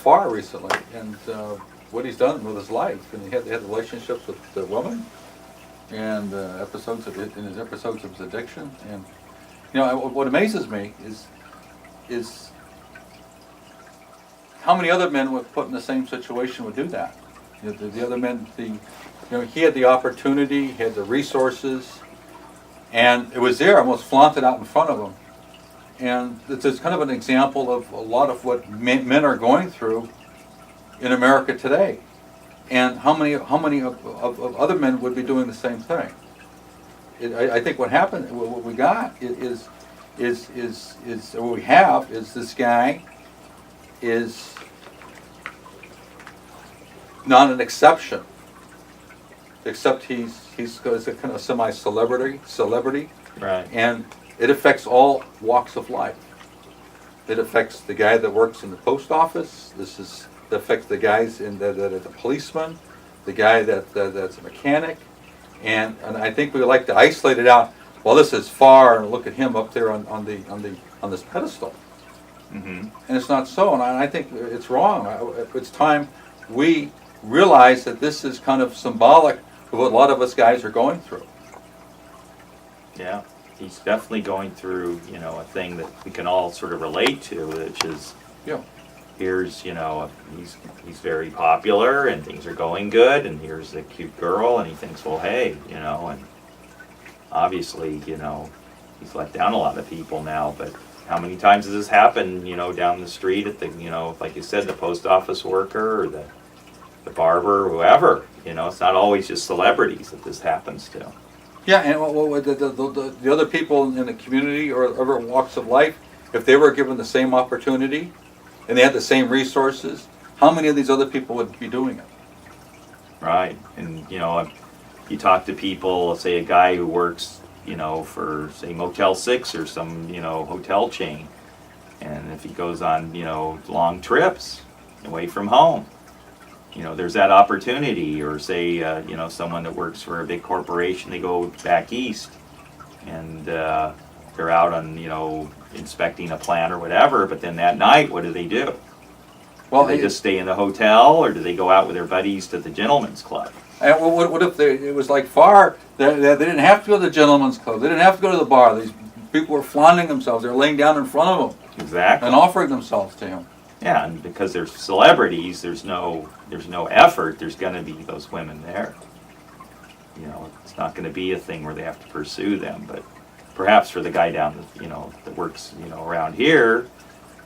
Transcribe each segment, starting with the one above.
Favre recently, and what he's done with his life, and he had relationships with the women, and episodes of it, in his episodes of his addiction, and what amazes me is how many other men were put in the same situation would do that. The other men, he had the opportunity, he had the resources, and it was there, almost flaunted out in front of him. And it's kind of an example of a lot of what men are going through in America today. And how many of other men would be doing the same thing? I think what happened, what we got is what we have is this guy is not an exception, except he's a kind of semi-celebrity, Right. and it affects all walks of life. It affects the guy that works in the post office. It affects the guys that are the policeman, the guy that's a mechanic, and I think we like to isolate it out. Well, this is far, and look at him up there on this pedestal. Mm-hmm. And it's not so, and I think it's wrong. It's time we realize that this is kind of symbolic of what a lot of us guys are going through. Yeah, he's definitely going through, a thing that we can all sort of relate to, which is, here's, he's very popular and things are going good, and here's a cute girl, and he thinks, well, hey, and obviously, he's let down a lot of people now, but how many times has this happened, down the street at the, like you said, the post office worker or the barber or whoever, it's not always just celebrities that this happens to. Yeah, and the other people in the community or other walks of life, if they were given the same opportunity and they had the same resources, how many of these other people would be doing it? Right, and you talk to people, say a guy who works, for say Motel 6 or some, hotel chain, and if he goes on, long trips away from home, there's that opportunity, or say, someone that works for a big corporation, they go back east, and they're out on, inspecting a plant or whatever, but then that night, what do? Well, do they just stay in the hotel, or do they go out with their buddies to the gentleman's club? And what if it was like Favre? They didn't have to go to the gentleman's club. They didn't have to go to the bar. These people were flaunting themselves. They were laying down in front of him. Exactly. And offering themselves to him. Yeah, and because they're celebrities, there's no effort. There's going to be those women there. It's not going to be a thing where they have to pursue them. But perhaps for the guy down, that works, around here,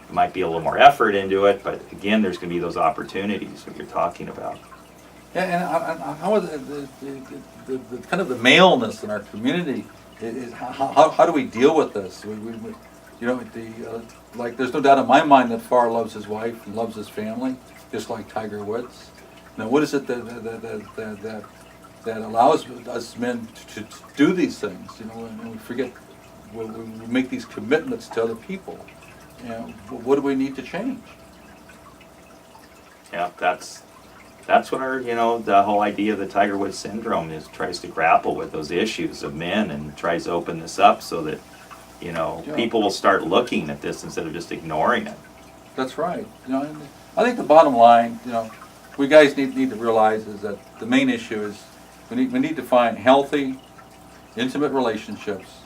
there might be a little more effort into it. But again, there's going to be those opportunities that you're talking about. Yeah, and how is the kind of the maleness in our community is how do we deal with this? Like there's no doubt in my mind that Favre loves his wife and loves his family, just like Tiger Woods. Now, what is it that allows us men to do these things? And we forget, we make these commitments to other people. What do we need to change? Yeah, that's what our, the whole idea of the Tiger Woods syndrome is, tries to grapple with those issues of men and tries to open this up so that, people will start looking at this instead of just ignoring it. That's right. I think the bottom line, we guys need to realize is that the main issue is we need to find healthy, intimate relationships